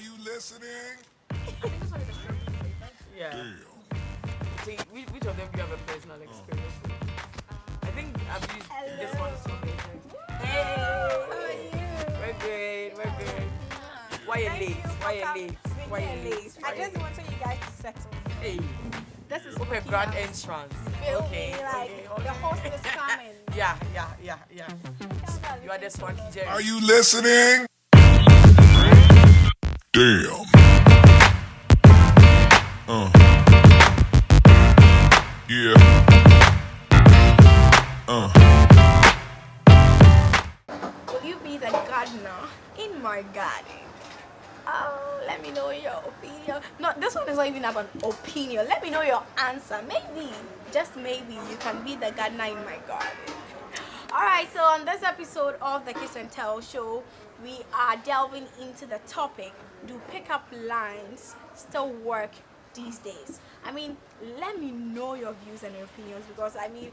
you listening? I think this one is a strong later. Yeah. Damn. See, which of them do you have a personal experience with? I think I've used this one so many times. Hey! How are you? We're good, we're good. Why you Thank late? you for Why you coming. late? Really Why you late? I just wanted you guys to settle. Hey, This is open Spooky grand House. entrance. Feel Okay, me? Like okay. the host is coming. Yeah. You are the swanky Jerry. Are you listening? Damn. Yeah. Will you be the gardener in my garden? Oh, let me know your opinion. No, this one is not even about opinion. Let me know your answer. Maybe, just maybe, you can be the gardener in my garden. Alright, so on this episode of the Kiss and Tell show, we are delving into the topic: do pickup lines still work these days? I mean, let me know your views and opinions, because I mean,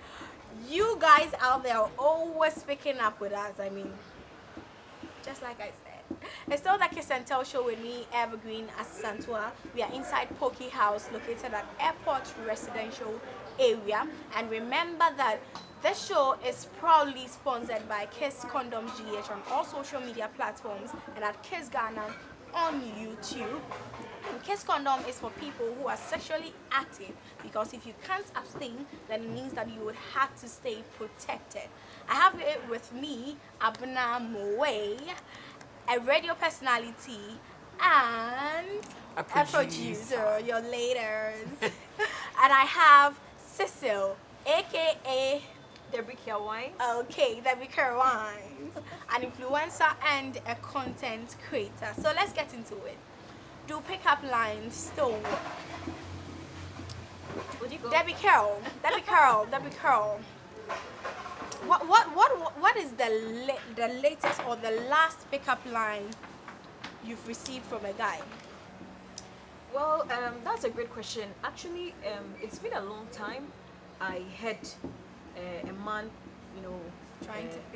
you guys out there are always picking up with us. I mean, just like I said. It's still the Kiss and Tell show with me, Evergreen Asantua. We are inside Pokey House, located at Airport Residential Area. And remember that this show is proudly sponsored by Kiss Condom GH on all social media platforms and at Kiss Ghana on YouTube. And Kiss Condom is for people who are sexually active, because if you can't abstain, then it means that you would have to stay protected. I have it with me, Abena Moet, a radio personality, and A a producer, your laters. And I have Cecil, aka Debbie Kia Wine. okay, the Vicar Wines, an influencer and a content creator. So let's get into it. Do pickup lines still work? Would you go? Debbie Carroll. What is the latest or the last pickup line you've received from a guy? Well, that's a great question. Actually, it's been a long time. I had a man,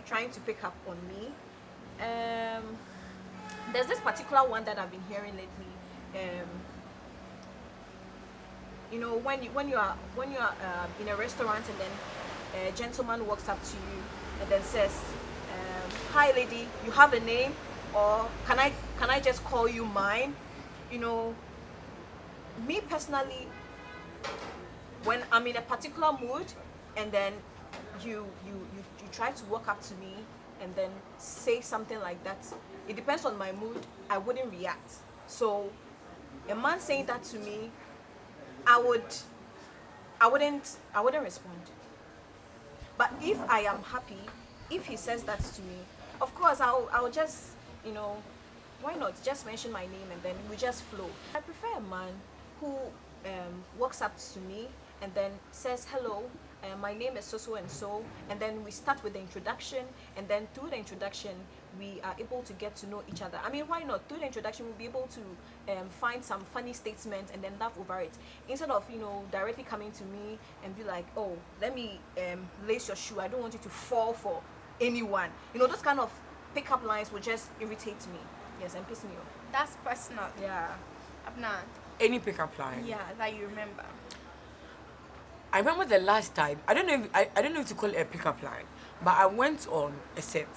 trying to pick up on me. There's this particular one that I've been hearing lately. When you are in a restaurant, and then a gentleman walks up to you and then says, "Hi, lady, you have a name, or can I just call you mine?" Me personally, when I'm in a particular mood, and then you try to walk up to me and then say something like that, it depends on my mood. I wouldn't react. So a man saying that to me, I wouldn't respond. But if I am happy, if he says that to me, of course I'll just, why not just mention my name and then we just flow. I prefer a man who walks up to me and then says, "Hello, my name is so and so," and then we start with the introduction, and then through the introduction we are able to get to know each other. I mean, why not? Through the introduction we'll be able to find some funny statements and then laugh over it, instead of directly coming to me and be like, "Oh, let me lace your shoe. I don't want you to fall for anyone." Those kind of pickup lines will just irritate me. Yes, and piss me off. That's personal. Yeah. Abna, Any pickup line? yeah, that you remember. I remember the last time. I don't know. I don't know if to call it a pickup line, but I went on a set,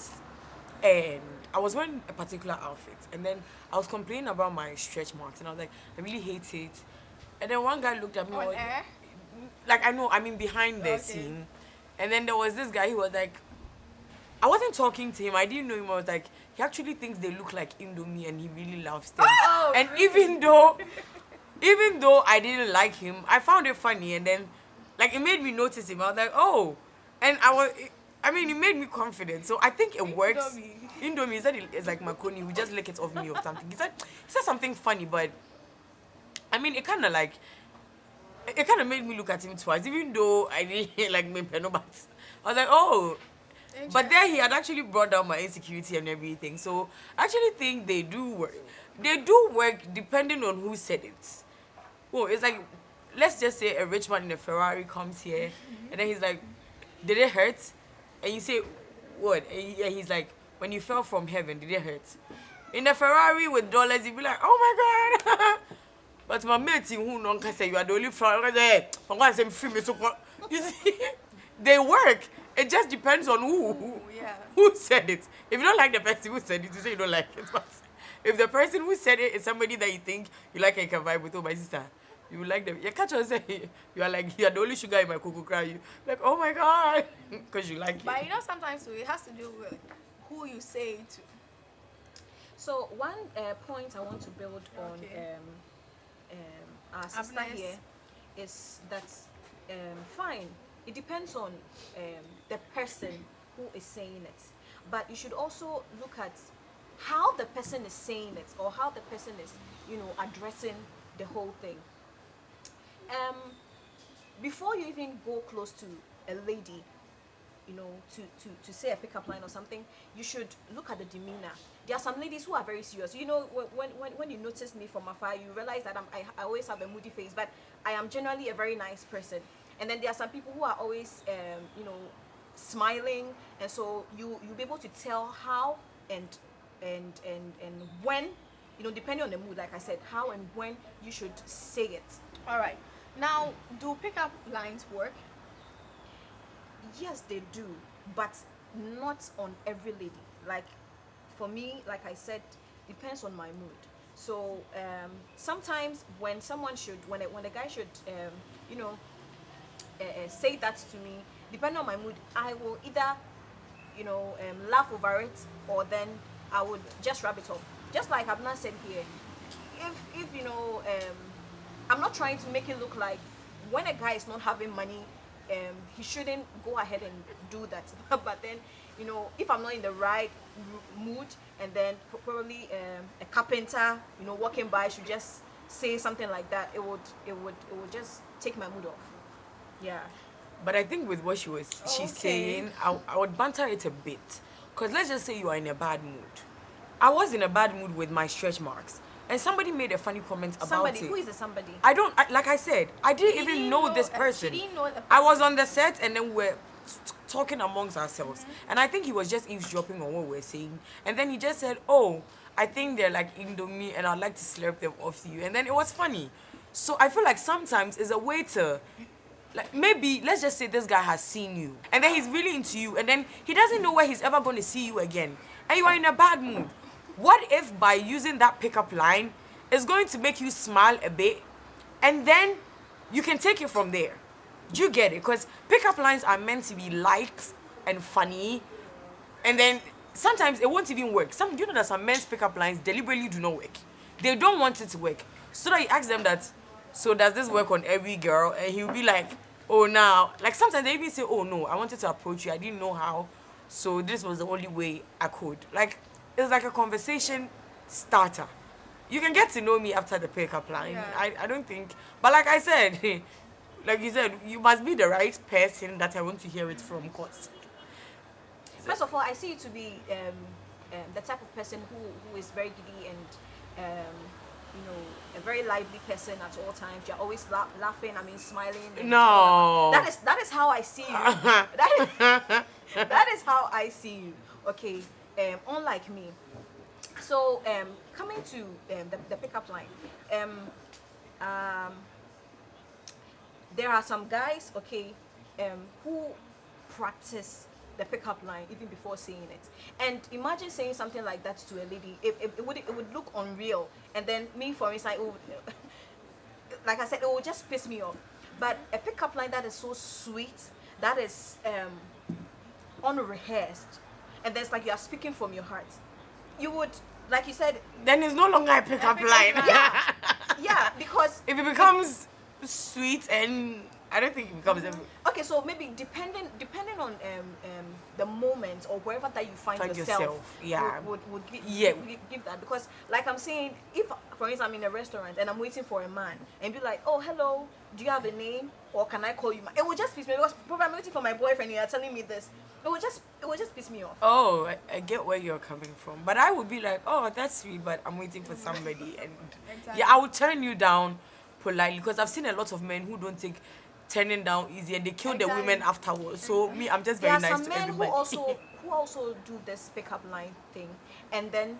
and I was wearing a particular outfit, and then I was complaining about my stretch marks, and I was like, I really hate it. And then one guy looked at me, On air? like I mean behind the Okay. scene, and then there was this guy. He was like, I wasn't talking to him. I didn't know him. I was like, he actually thinks they look like Indomie, and he really loves them. Oh, And even though I didn't like him, I found it funny, and then like it made me notice him. I was like, oh, and it made me confident. So I think it works. Indomie, he said it's like macaroni. We just lick it off me or something. He said something funny, but I mean, it kind of made me look at him twice, even though I didn't like me, but I was like, oh. But then he had actually brought down my insecurity and everything. So I actually think they do work. They do work depending on who said it. Oh, it's like, let's just say a rich man in a Ferrari comes here, and then he's like, "Did it hurt?" And you say, "What?" And he's like, "When you fell from heaven, did it hurt?" In a Ferrari with dollars, you'd be like, oh my God. But my mate who non can say you are the only flower there. For one same film so you see, they work. It just depends on who said it. If you don't like the person who said it, you say you don't like it. But if the person who said it is somebody that you think you like and can vibe with, oh my sister, you will like them. You catch on say you are like you are the only sugar in my cocoa cry. You like, oh my God, because you like it. But sometimes it has to do with who you say it to. So one point I want to build on our sister Abena here is that fine. It depends on the person who is saying it, but you should also look at how the person is saying it or how the person is, addressing the whole thing. Before you even go close to a lady, to say a pickup line or something, you should look at the demeanor. There are some ladies who are very serious. When you notice me from afar, you realize that I always have a moody face, but I am generally a very nice person. And then there are some people who are always, smiling, and so you'll be able to tell how and when, depending on the mood, like I said, how and when you should say it. All right. Now, do pickup lines work? Yes, they do, but not on every lady. Like for me, like I said, depends on my mood. So sometimes when a guy should say that to me, depending on my mood, I will either laugh over it, or then I would just rub it off. Just like Abena said here, if I'm not trying to make it look like when a guy is not having money, he shouldn't go ahead and do that. But then, if I'm not in the right mood, and then probably a carpenter, walking by should just say something like that, it would just take my mood off. Yeah. But I think with what she's saying, I would banter it a bit. Because let's just say you are in a bad mood. I was in a bad mood with my stretch marks. And somebody made a funny comment about it. Who is the somebody? Like I said, I didn't even know this person. She didn't know the person. I was on the set and then we're talking amongst ourselves. Mm-hmm. And I think he was just eavesdropping on what we were saying. And then he just said, oh, I think they're like Indomie and I'd like to slurp them off you. And then it was funny. So I feel like sometimes it's a way to, like, maybe, let's just say this guy has seen you. And then he's really into you. And then he doesn't know where he's ever going to see you again. And you are in a bad mood. What if by using that pickup line, it's going to make you smile a bit, and then you can take it from there? Do you get it? Because pickup lines are meant to be light and funny, and then sometimes it won't even work. Do you know that some men's pickup lines deliberately do not work? They don't want it to work. So that you ask them that, so does this work on every girl? And he'll be like, oh, now. Like sometimes they even say, oh no, I wanted to approach you, I didn't know how, so this was the only way I could. Like, it's like a conversation starter. You can get to know me after the pickup line. Yeah. I don't think, but like I said, like you said, you must be the right person that I want to hear it from. Cause first of all, I see you to be the type of person who is very giddy and a very lively person at all times. You're always laughing. I mean, smiling. No, that is how I see you. that is how I see you. Okay. Unlike me. So coming to the pickup line, there are some guys, who practice the pickup line even before saying it. And imagine saying something like that to a lady. It would look unreal. And then me, for instance, like I said, it would just piss me off. But a pickup line that is so sweet, that is unrehearsed, and then it's like you are speaking from your heart, you would, like you said, then it's no longer a pickup line. Yeah, because if it becomes sweet, and I don't think it becomes okay, so maybe depending on the moment or wherever that you find yourself, yeah, would give that. Because like I'm saying, if for instance I'm in a restaurant and I'm waiting for a man and be like, oh hello, do you have a name, or can I call you it would just piss me, because probably I'm waiting for my boyfriend and you're telling me this. It would just piss me off. Oh, I get where you're coming from, but I would be like, oh, that's sweet, but I'm waiting for somebody, and exactly. Yeah, I would turn you down politely, because I've seen a lot of men who don't take turning down easy, and they kill the women afterwards. So me, I'm just very nice to everybody. Who also do this pickup line thing, and then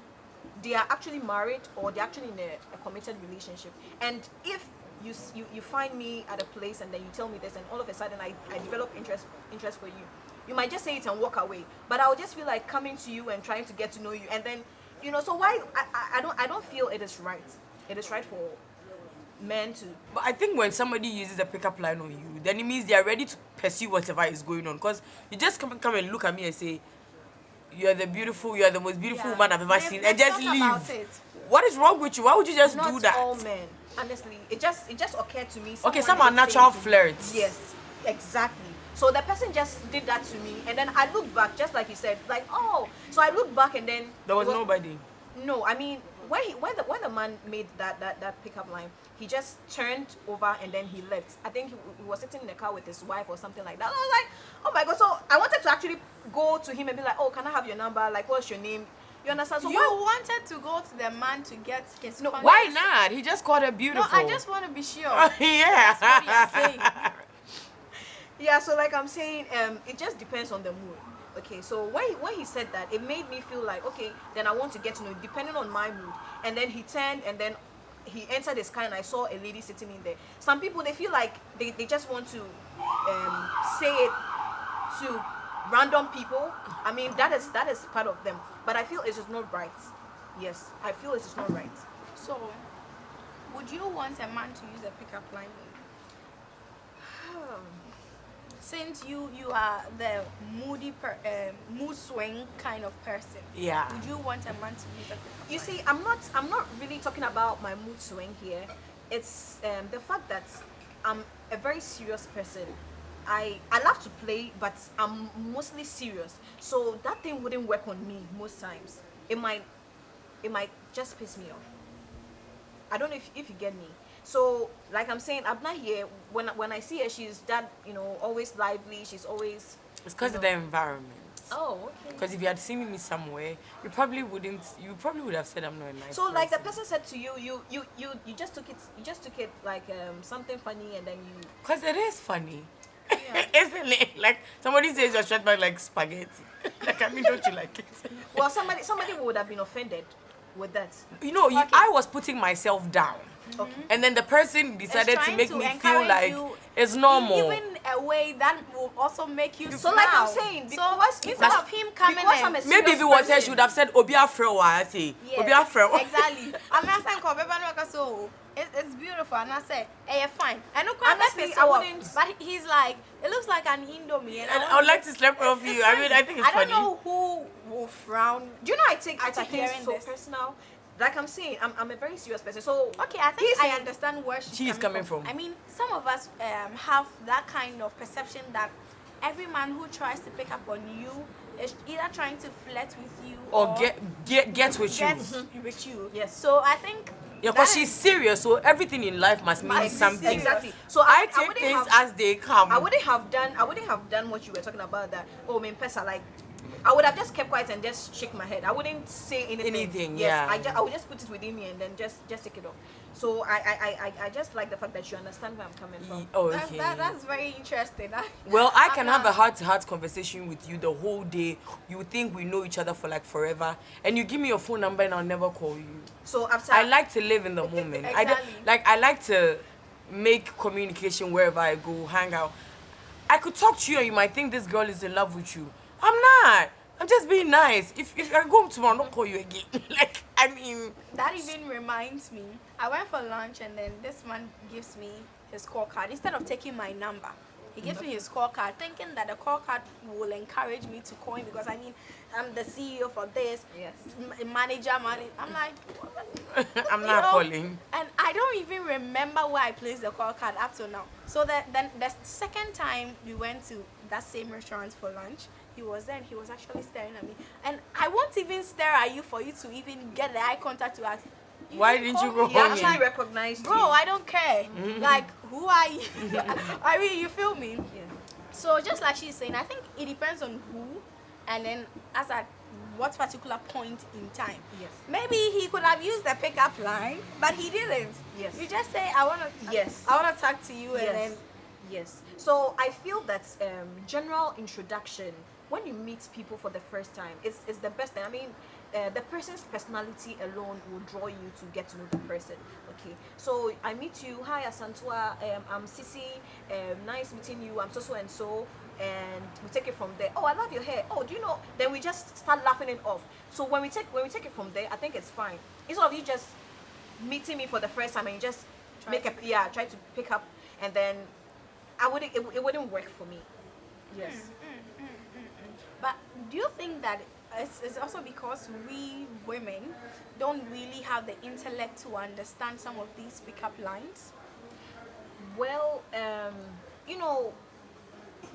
they are actually married or they're actually in a committed relationship. And if you find me at a place and then you tell me this, and all of a sudden I develop interest for you, you might just say it and walk away. But I would just feel like coming to you and trying to get to know you, and then so why I don't feel it is right. It is right for men to. But I think when somebody uses a pickup line on you, then it means they are ready to pursue whatever is going on. Because you just come and look at me and say, you are the most beautiful woman I've ever seen, and just leave. What is wrong with you? Why would you just do that? Not all men, honestly. It just occurred to me. Okay, some are natural flirts. Yes, exactly. So the person just did that to me, and then I looked back, just like you said, like, oh. So I looked back, and then There was nobody. No, I mean, when the man made that pickup line, he just turned over and then he left. I think he was sitting in the car with his wife or something like that. I was like, oh my god. So I wanted to actually go to him and be like, oh, can I have your number? Like, what's your name? You understand? So you wanted to go to the man to get his contact. Why not? He just called her beautiful. No, I just want to be sure. Yeah. That's what you're saying. Yeah, so like I'm saying, it just depends on the mood. Okay, so when he said that, it made me feel like, okay, then I want to get to know you, depending on my mood. And then he turned, and then he entered his car, and I saw a lady sitting in there. Some people, they feel like they just want to say it to random people. I mean, that is part of them. But I feel it's just not right. Yes, I feel it's just not right. So, would you want a man to use a pickup line? Since you are the mood swing kind of person, Yeah. would you want a man to use a pickup You line? see, I'm not really talking about my mood swing here. It's the fact that I'm a very serious person. I love to play, but I'm mostly serious. So that thing wouldn't work on me most times. It might just piss me off. I don't know if you get me. So like I'm saying, Abna here, when I see her, she's that, always lively. She's always. It's because of the environment. Oh, okay. Because if you had seen me somewhere, you probably would have said I'm not a nice So like the person. person said to you, you just took it like something funny, and then you. Because it is funny. Yeah. Isn't it? Like somebody says you're shaped back like spaghetti. Like, I mean, don't you like it? Well, somebody would have been offended with that. I was putting myself down. Okay. And then the person decided to trying make to me feel encourage like you it's normal. Even a way that will also make you So smile. like I'm saying, because so instead of him coming because in, I'm a Maybe if it was her, she would have said, Obia Frewa, I say. yes, Obia Frewa. exactly. I'm not saying so it's beautiful, and I say, hey, fine. I know Honestly, I wouldn't. but he's like, it looks like an Indomie, and And I would like to slap off you. I mean, I think it's I don't funny. know who will frown. Do you know I take After things hearing so this. personal? Like I'm saying, I'm a very serious person. So Okay, I think he's I saying- understand where she's She's coming from. I mean, some of us have that kind of perception that every man who tries to pick up on you is either trying to flirt with you Or get with you. get with you. Yes. So I think Yeah, because that she's is- serious, so everything in life must mean Must be something. Exactly. So I take wouldn't things have- as they come. I wouldn't have done what you were talking about. That pesa, like I would have just kept quiet and just shake my head. I wouldn't say anything. Yeah. I would just put it within me and then just take it off. So I just like the fact that you understand where I'm coming from. Oh, That's, okay. that's very interesting. Well, I can I'm have a not- heart-to-heart conversation with you the whole day. You would think we know each other for like forever, and you give me your phone number and I'll never call you. So after I like to live in the moment. Exactly. I like to make communication wherever I go, hang out. I could talk to you and you might think this girl is in love with you. I'm not. I'm just being nice. If I go home tomorrow, I'll not call you again. Like, I mean, That even reminds me, I went for lunch and then this man gives me his scorecard. Instead of taking my number, he gives me his scorecard, thinking that the scorecard will encourage me to call him because I mean, I'm the CEO for this, Yes. manager. I'm like, what? I'm You not know? calling. And I don't even remember where I placed the scorecard up to now. So then the second time we went to that same restaurant for lunch, he was there and he was actually staring at me. And I won't even stare at you for you to even get the eye contact to ask. Why didn't you go he home? actually recognized Bro, you. I don't care. Like, who are you? I mean, you feel me? Yeah. So just like she's saying, I think it depends on who, and then as at what particular point in time. Yes. Maybe he could have used the pickup line, but he didn't. Yes. You just say, I wanna. Yes. I wanna talk to you, and Yes. then. Yes. So I feel that general introduction, when you meet people for the first time, is the best thing. I mean, the person's personality alone will draw you to get to know the person. Okay, so I meet you. Hi, Asantua. I'm Sisi. Nice meeting you. I'm so and so. And we take it from there. Oh, I love your hair. Oh, do you know? Then we just start laughing it off. So when we take it from there, I think it's fine. Instead of you just meeting me for the first time and you just try to pick up, and then it wouldn't work for me. Yes. But do you think that it's also because we women don't really have the intellect to understand some of these pickup lines? Well,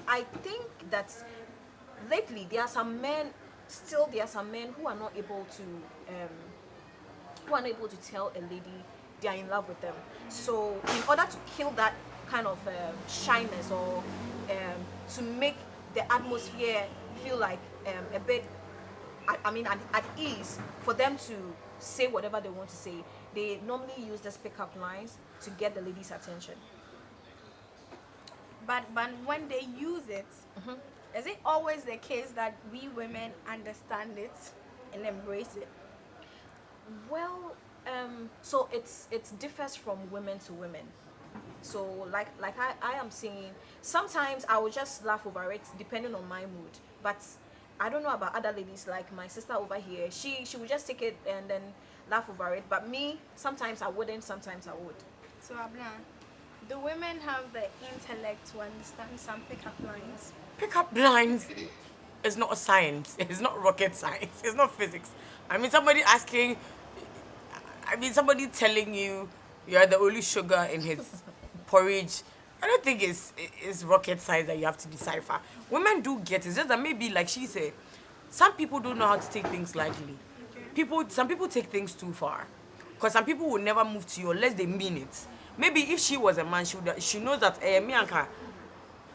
I think that lately there are some men who are not able to tell a lady they are in love with them. So in order to kill that kind of shyness, or to make the atmosphere feel like a bit, at ease for them to say whatever they want to say, they normally use these pickup lines to get the lady's attention. But when they use it, is it always the case that we women understand it and embrace it? Well, so it differs from women to women. So like I am saying, sometimes I will just laugh over it depending on my mood. But I don't know about other ladies, like my sister over here. She would just take it and then laugh over it. But me, sometimes I wouldn't, sometimes I would. So Abena, do women have the intellect to understand some pickup lines? Pickup lines is not a science. It's not rocket science. It's not physics. Somebody telling you you're the only sugar in his porridge. I don't think it's rocket science that you have to decipher. Women do get it. It's just that maybe, like she said, some people don't know how to take things lightly. Some people take things too far. Because some people will never move to you unless they mean it. Maybe if she was a man, she knows that me anka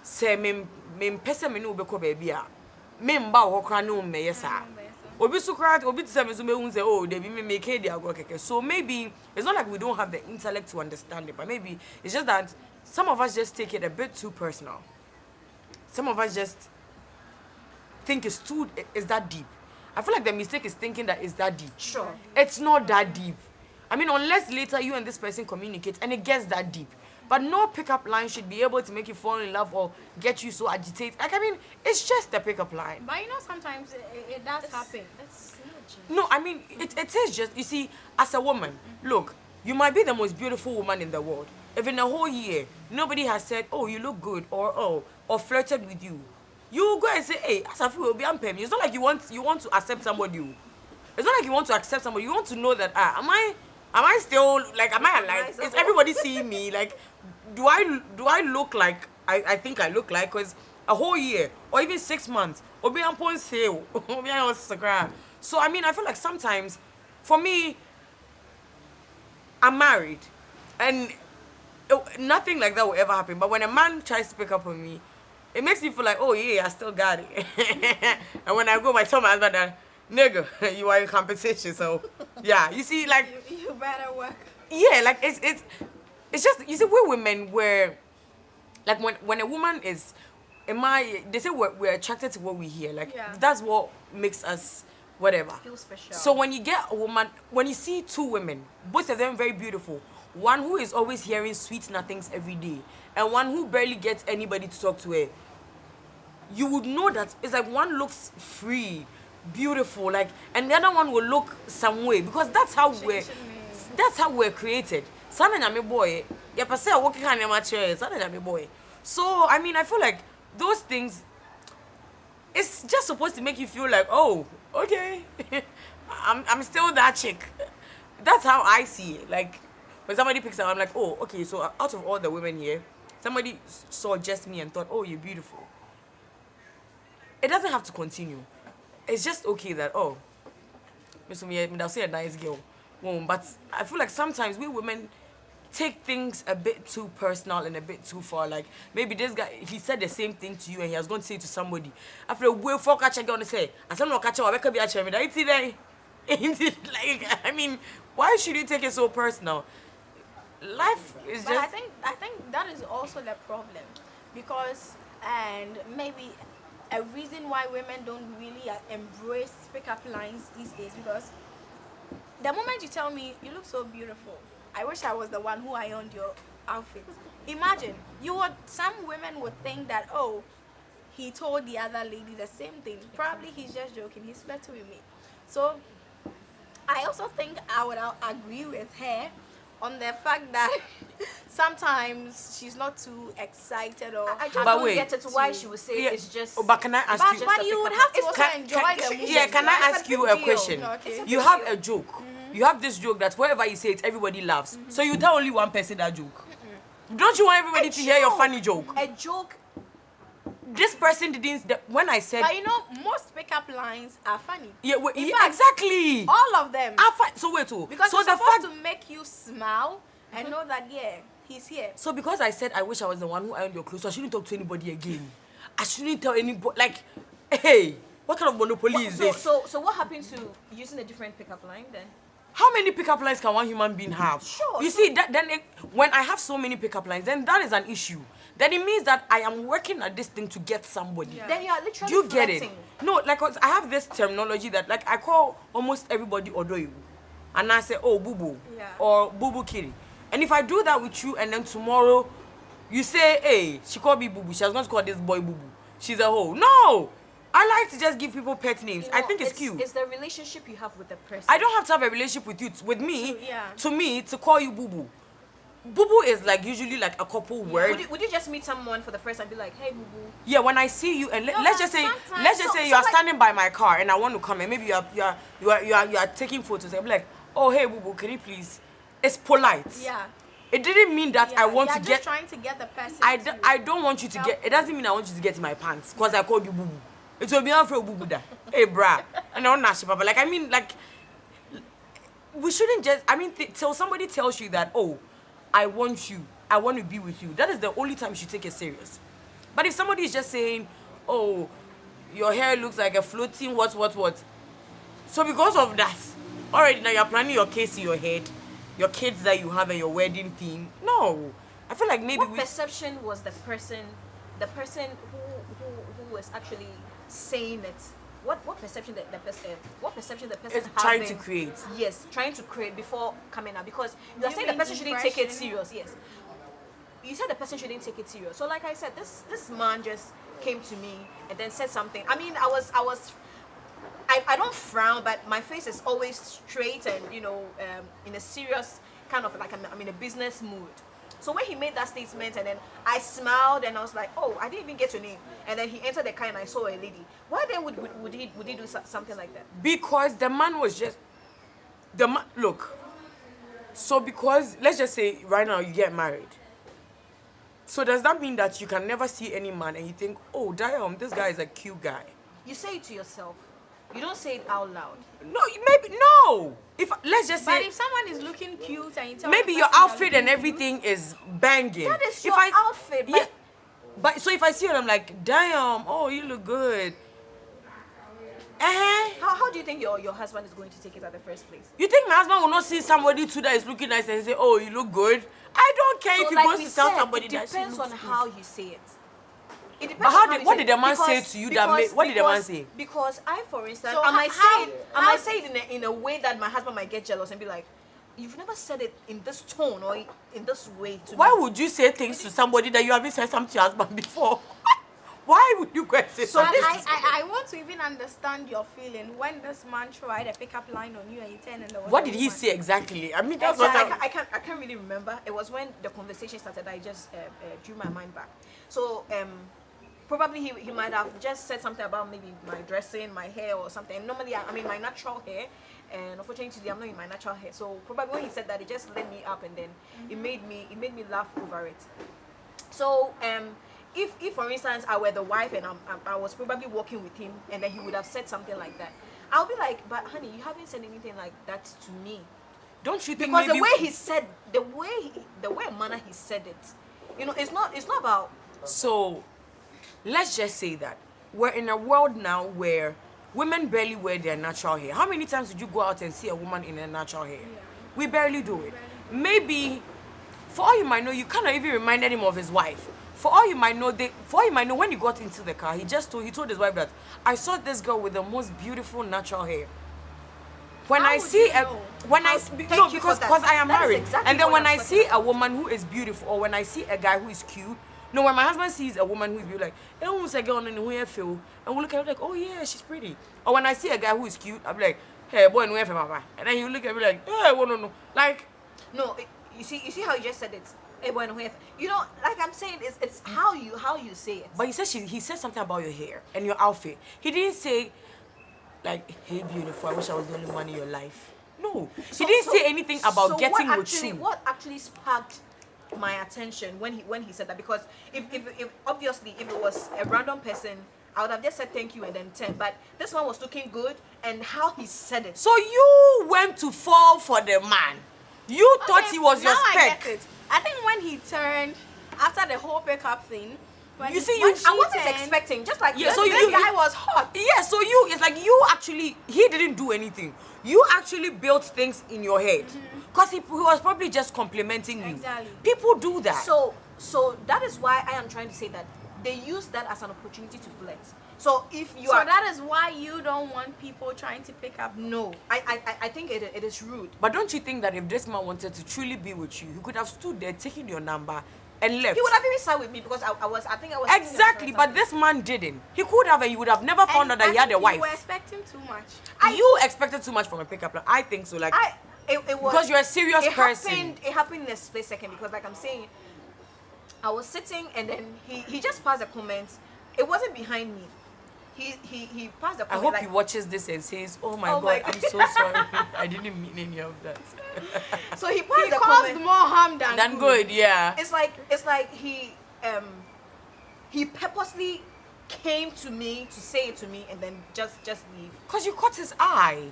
say me pese me no beko baby a me mba ho kra no me yesa. Obi so kra obi tse me so me hu say oh they be me make dey agro keke. So maybe it's not like we don't have the intellect to understand it, but maybe it's just that some of us just take it a bit too personal. Some of us just think it's that deep. I feel like the mistake is thinking that it's that deep. Sure. It's not that deep. Unless later you and this person communicate and it gets that deep. But no pickup line should be able to make you fall in love or get you so agitated. It's just a pickup line. But sometimes it does happen. It's not just... No, it is just, you see, as a woman, look, you might be the most beautiful woman in the world. If in a whole year, nobody has said, oh, you look good, or flirted with you, you go and say, hey, as a fool, be unpaying. It's not like you want to accept somebody. It's not like you want to accept somebody. You want to know that, am I still, like, am I alive? Is everybody seeing me? Like, do I look like I think I look like? Because a whole year, or even 6 months, obi ampon sale, obi on Instagram. So, I feel like sometimes, for me, I'm married, and nothing like that will ever happen. But when a man tries to pick up on me, it makes me feel like, oh yeah, I still got it. And when I go, I tell my husband that, nigga, you are in competition. So yeah, you see, like you better work. Yeah, like it's just, you see, we women were like when a woman is, they say we're attracted to what we hear. Like that's what makes us whatever. Feel special. So when you get a woman, when you see two women, both of them very beautiful, one who is always hearing sweet nothings every day, and one who barely gets anybody to talk to her, you would know that it's like one looks free, beautiful, like, and the other one will look some way, because that's how we're created. Sana nyame boy, ya pase a working hand my chair, sana nyame boy. So I feel like those things, it's just supposed to make you feel like, oh, okay, I'm still that chick. That's how I see it. Like when somebody picks up, I'm like, oh, okay, so out of all the women here, somebody saw just me and thought, oh, you're beautiful. It doesn't have to continue. It's just okay that, oh, I'll say a nice girl. But I feel like sometimes we women take things a bit too personal and a bit too far. Like maybe this guy, he said the same thing to you and he has gone to say it to somebody. After a way for catch again to say, and someone catch up, I could be a chairman. Like, why should you take it so personal? Life is but just. I think that is also the problem, because and maybe a reason why women don't really embrace pickup lines these days, because the moment you tell me you look so beautiful, I wish I was the one who ironed your outfit. Imagine some women would think that, oh, he told the other lady the same thing. Probably he's just joking. He's flirting with me. So I also think I would agree with her on the fact that sometimes she's not too excited or. I just But don't wait. get it why she would say Yeah. it's just. Oh, but can I ask But, you? but you would have to also enjoy the movie. Yeah, can I It's a ask you big a deal. question? No, okay. It's a You have a joke. You have this joke that wherever you say it, everybody laughs. So you tell only one person that joke. Don't you want everybody to hear your funny joke? A joke. This person didn't. When I said, But you know, most pickup lines are funny. yeah, wait, In yeah, fact, exactly. All of them. So wait, Because so it's the supposed fact. to make you smile and know that, yeah, he's here. So because I said I wish I was the one who ironed your clothes, so I shouldn't talk to anybody again. I shouldn't tell anybody. Like, hey, what kind of monopoly is this? So what happened to using a different pickup line then? How many pickup lines can one human being have? Sure, You see, when I have so many pickup lines, then that is an issue. Then it means that I am working at this thing to get somebody. Yeah. Then you are literally. Do you get it? flirting. No, like I have this terminology that like I call almost everybody Odoyu. And I say, oh, boo boo. Yeah. Or boo boo kitty. And if I do that with you and then tomorrow you say, hey, she called me boo boo. She was going to call this boy boo boo. She's a hoe. No! I like to just give people pet names. You I know, think it's cute. It's the relationship you have with the person. I don't have to have a relationship with you. With me, Yeah. to me, to call you boo boo. Boo boo is like usually like a couple word. Would you just meet someone for the first time and be like, hey, boo boo? Yeah, when I see you and No, let's but just say sometimes- let's just so- say so you are like- standing by my car and I want to come and maybe you are taking photos. I'm like, oh hey boo boo, can you please? It's polite. Yeah. It didn't mean that I want You're to just get. trying to get the person. I don't want you to help get. It doesn't mean I want you to get in my pants because I called you boo boo. It will be unfair boo boo da. Hey brah, and I'm not papa. Like I mean like. We shouldn't just. I mean, till somebody tells you that, oh, I want you. I want to be with you. That is the only time you should take it serious. But if somebody is just saying, oh, your hair looks like a floating what. So because of that, already now you're planning your case in your head, your kids that you have and your wedding theme. No. I feel like maybe What perception was the person who was actually saying it? What perception the person is trying to having- create. Yes, trying to create before coming out, because you are You saying the mean person shouldn't take it impression? serious. Yes, you said the person shouldn't take it serious. So like I said, this man just came to me and then said something. I mean, I don't frown, but my face is always straight and in a serious kind of like I'm in a business mood. So when he made that statement and then I smiled and I was like, oh, I didn't even get your name. And then he entered the car and I saw a lady. Why then would he do something like that? Because the man was just look. So because let's just say right now you get married. So does that mean that you can never see any man and you think, oh damn, this guy is a cute guy? You say it to yourself. You don't say it out loud. No, maybe no. If let's just But say if someone is looking cute and you tell maybe the your person you're outfit and looking everything is banging. That is If your outfit, but Yeah, but so if I see it, I'm like, damn, oh you look good. how do you think your husband is going to take it at the first place? You think my husband will not see somebody too that is looking nice and say, oh, you look good? I don't care if he like goes we to tell said, somebody it that she depends looks on good. how you say it. It depends But how on did- you what say did the man say because- to you that made- what did the man say? Because I, for instance, So I might how- say it. how- I might say it in a way that my husband might get jealous and be like, "You've never said it in this tone or in this way to Why me." would you say things to somebody that you haven't said something to your husband before? Why would you go and say So But something? this- I want to even understand your feeling when this man tried a pickup line on you and you turned and there was What a did he woman. say exactly? I mean, that's Exactly. what I can't really remember. It was when the conversation started. I just drew my mind back. So probably he might have just said something about maybe my dressing, my hair, or something. Normally, I mean my natural hair, and unfortunately today I'm not in my natural hair. So probably when he said that, it just lit me up, and then it made me laugh over it. So if for instance I were the wife and I was probably walking with him, and then he would have said something like that, I'll be like, but honey, you haven't said anything like that to me. Don't you think Because maybe the way he said, the way manner he said it, it's not about. So, let's just say that we're in a world now where women barely wear their natural hair. How many times did you go out and see a woman in her natural hair? We barely do it. Maybe, for all you might know, you kind of even reminded him of his wife. for all you might know, when he got into the car, he told his wife that I saw this girl with the most beautiful natural hair. When How I would see you a know? when I Thank no you for because that. I am That is married, exactly and then what when I'm I see a woman who is beautiful, or when I see a guy who is cute, no, when my husband sees a woman who is beautiful, like hey, who's a girl in the feel, and we look at her like, oh yeah, she's pretty. Or when I see a guy who is cute, I'm like, hey, boy, no, papa, and then he will look at me like, hey, no, like No, you see how you just said it. Eh, bueno, you know, like I'm saying, it's how you say it. But he said something about your hair and your outfit. He didn't say like, hey beautiful, I wish I was the only one in your life. No. He didn't say anything about getting with you. What actually sparked my attention when he said that? Because if obviously if it was a random person, I would have just said thank you and then 10. But this one was looking good, and how he said it. So you went to fall for the man. You thought he was your now I spec. get it. I think when he turned after the whole pickup thing, when You he- see, when you- she I wasn't turned, expecting, just like Yeah, so this you- guy was hot. Yeah, so it's like he didn't do anything. You actually built things in your head. Because he was probably just complimenting you. Exactly. People do that. So that is why I am trying to say that they use that as an opportunity to flex. So if you So are that is why you don't want people trying to pick up. no, I think it is rude. But don't you think that if this man wanted to truly be with you, he could have stood there, taken your number, and left? He would have even sat with me because I think I was Exactly, but this man didn't. He could have, and you would have never found out that he had a wife. You were expecting too much. You expected too much from a pickup line. I think so. Like, it was because you're a serious person. It happened in a split second because, like I'm saying, I was sitting and then he just passed a comment. It wasn't behind me. He passed a I comment. hope like, he watches this and says, "Oh my Oh God, my I'm so sorry. I didn't mean any of that." So he passed He a caused comment. more harm than Then good, yeah. It's like he purposely came to me to say it to me and then just leave. Because you caught his eye.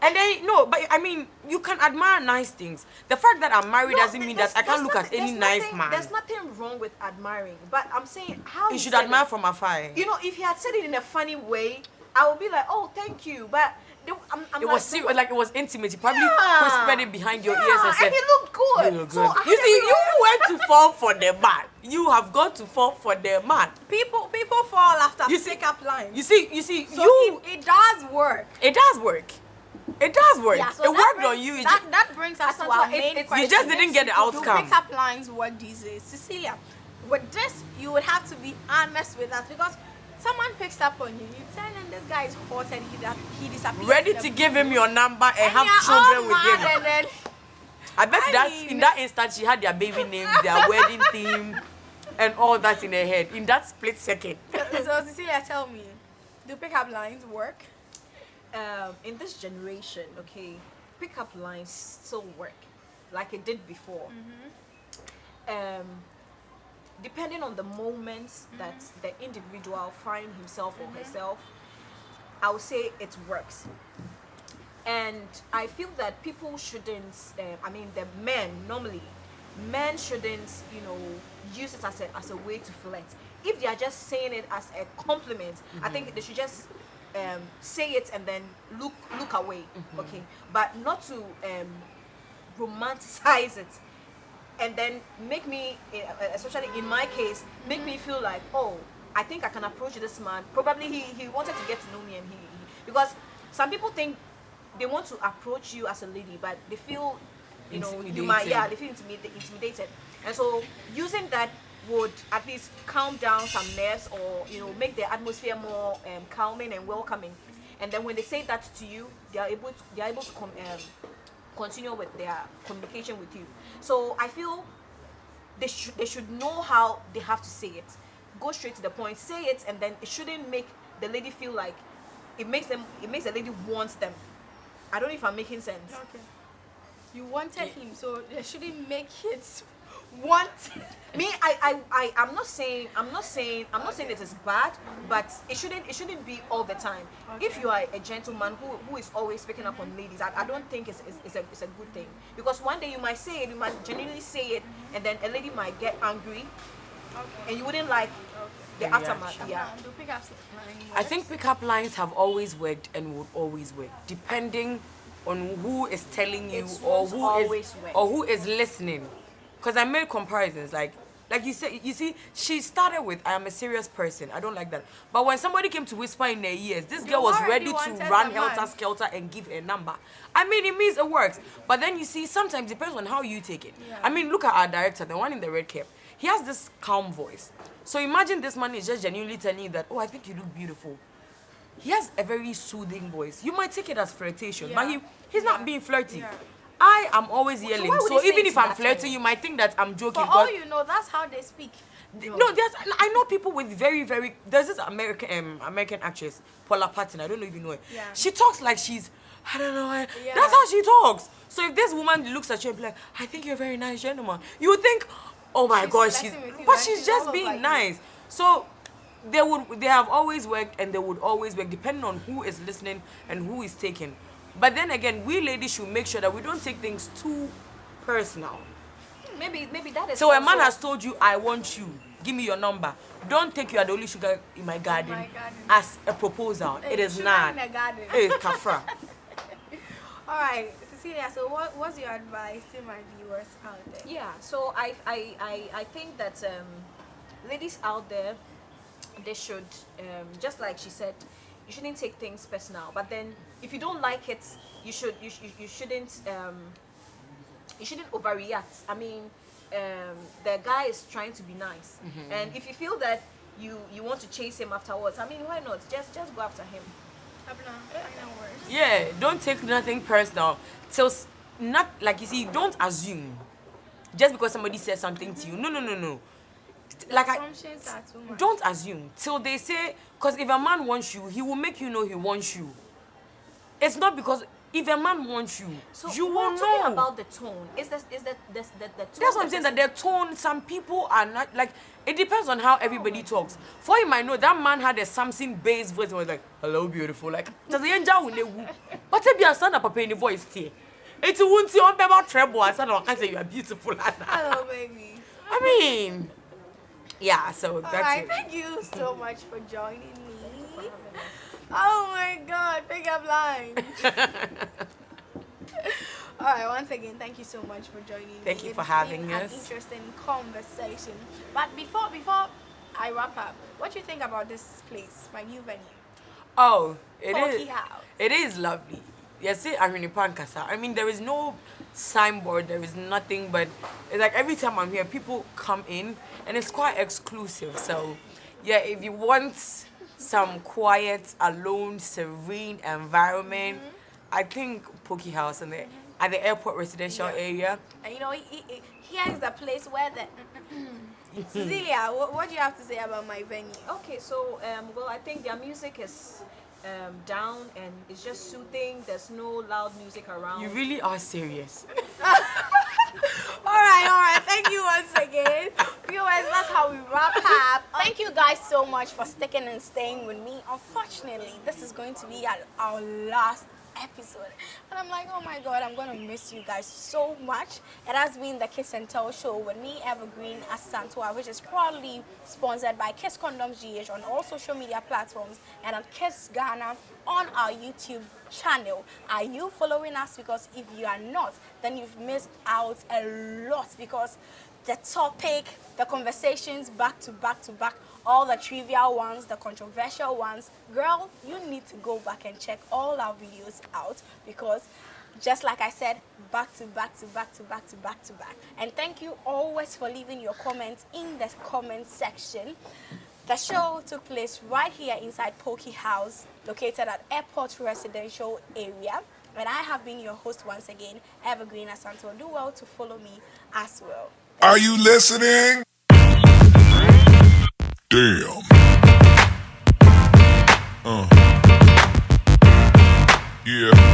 And then, no, but I mean, you can admire nice things. The fact that I'm married No, doesn't mean that I can't look at any there's nice nothing- man. There's nothing wrong with admiring, but I'm saying how You he should said admire it. from afar. You know, if he had said it in a funny way, I would be like, oh, thank you. But I'm It was serious, like it was intimate. He probably Yeah. whispered it behind your ears and said, and he looked good. "You look So good." I You had see, every- you went to fall for the man. You have gone to fall for the man. people fall after You see- pickup lines. You see, So you. it does work. It does work. It does work. Yeah, so it that worked brings- on you. It That brings us to Asante, our it's- main it's- question. You just didn't get the Do outcome. pickup lines work these days? Cecilia, with this, you would have to be honest with us because someone picks up on you. You tell them this guy is hot and he disappears. ready in to the give him your number and and have you're children all with mad him. and then I bet I that mean- in that instant she had their baby names, their wedding theme, and all that in her head in that split second. So Cecilia, tell me, do pickup lines work? in this generation, okay, pickup lines still work like it did before. Depending on the moments that the individual find himself or herself, I would say it works. And I feel that people shouldn't, I mean, the men shouldn't, use it as a way to flirt. If they are just saying it as a compliment, I think they should just say it and then look away, okay? But not to romanticize it and then make me, especially in my case, make me feel like, oh, I think I can approach this man. Probably he wanted to get to know me and he because some people think they want to approach you as a lady, but they feel, you might, Intimidated. they feel intimidated. And so using that would at least calm down some nerves or, make the atmosphere more calming and welcoming. And then when they say that to you, they are able to continue with their communication with you. So I feel they should know how they have to say it. Go straight to the point, say it, and then it shouldn't make the lady feel like it makes the lady wants them. I don't know if I'm making sense. Okay. You wanted him, so they shouldn't make it want. Me, I'm not saying it is bad, but it shouldn't be all the time. Okay. If you are a gentleman who is always picking up on ladies, I don't think it's a good thing, because one day you might say it, you might genuinely say it, and then a lady might get angry, Okay. and you wouldn't like the The aftermath. reaction. Yeah. Do pickup lines I work? think pickup lines have always worked and would always work, depending on who is telling you It or won't who always is work. or who is listening. Because I made comparisons like like you said, you see, she started with, I am a serious person. I don't like that. But when somebody came to whisper in their ears, this girl was already ready to wanted run the man. helter-skelter and give her number. I mean, it means it works. But then you see, sometimes it depends on how you take it. Yeah. I mean, look at our director, the one in the red cap. He has this calm voice. So imagine this man is just genuinely telling you that, oh, I think you look beautiful. He has a very soothing voice. You might take it as flirtation, but Yeah. he's not being flirty. Yeah. I am always yelling. why would So he say even it if in I'm that flirting, tone? you might think that I'm joking. For all because- you know, that's how they speak. no, I know people with very, very. There's this American actress, Paula Patton. I don't know if you know her. Yeah. She talks like she's, I don't know. Yeah. That's how she talks. So if this woman looks at you and be like, I think you're a very nice gentleman, you would think, oh my She's gosh, flirting with you, but and she's she's just almost being like you. nice. So they have always worked and they would always work depending on who is listening and who is taking. But then again, we ladies should make sure that we don't take things too personal. Maybe that is. So a man also- has told you, I want you, give me your number. Don't take you are the only sugar in my garden, garden. as a proposal. Hey, it is sugar not. in the garden. Hey, Kafra. All right, Cecilia. So what's your advice to my viewers out there? Yeah, so I think that ladies out there, they should just like she said, you shouldn't take things personal. But then if you don't like it, you shouldn't overreact. I mean, the guy is trying to be nice, and if you feel that you want to chase him afterwards, I mean, why not? Just go after him. Abena, final words. Yeah, don't take nothing personal. Not like you see, don't assume. Just because somebody says something to you. No. Like Assumptions are too much. don't assume till they say, because if a man wants you, he will make you know he wants you. It's not because if a man wants you, So you we're will talking know. about the tone. Is the tone? That's what I'm saying, that their tone, some people are not, like, it depends on how everybody talks. For you might know, that man had a something bass voice and was like, hello, beautiful. Like, does the angel will know? But if you are son up in the voice, it's a won't see on about treble, and son, I can say you are beautiful. Hello, baby. I mean, yeah, so All that's right, it. thank you so much for joining me. Oh my God, pick up lines. All right, once again, thank you so much for joining me. Thank you for It's having been us. An interesting conversation. But before I wrap up, what do you think about this place, my new venue? Oh, it Porky is. House. It is lovely. Yes, I mean, there is no signboard, there is nothing, but it's like every time I'm here, people come in and it's quite exclusive. So, yeah, if you want some quiet, alone, serene environment, I think Porky House at the airport residential area. And you know, here is the place where the Cecilia, what do you have to say about my venue? Okay, so well, I think their music is down and it's just soothing. There's no loud music around. You really are serious. All right. Thank you once again. Viewers, that's how we wrap up. Thank you guys so much for sticking and staying with me. Unfortunately, this is going to be our last episode. And I'm like, oh my God, I'm going to miss you guys so much. It has been the Kiss and Tell show with me, Evergreen Asantua, which is proudly sponsored by Kiss Condoms GH on all social media platforms and on Kiss Ghana on our YouTube channel. Are you following us? Because if you are not, then you've missed out a lot, because the topic, the conversations back to back, all the trivial ones, the controversial ones, girl, you need to go back and check all our videos out, because just like I said, back to back. And thank you always for leaving your comments in the comment section. The show took place right here inside Porky House, located at Airport Residential Area. And I have been your host once again, Evergreen Asanto. Do well to follow me as well. Are you listening? Damn. Yeah.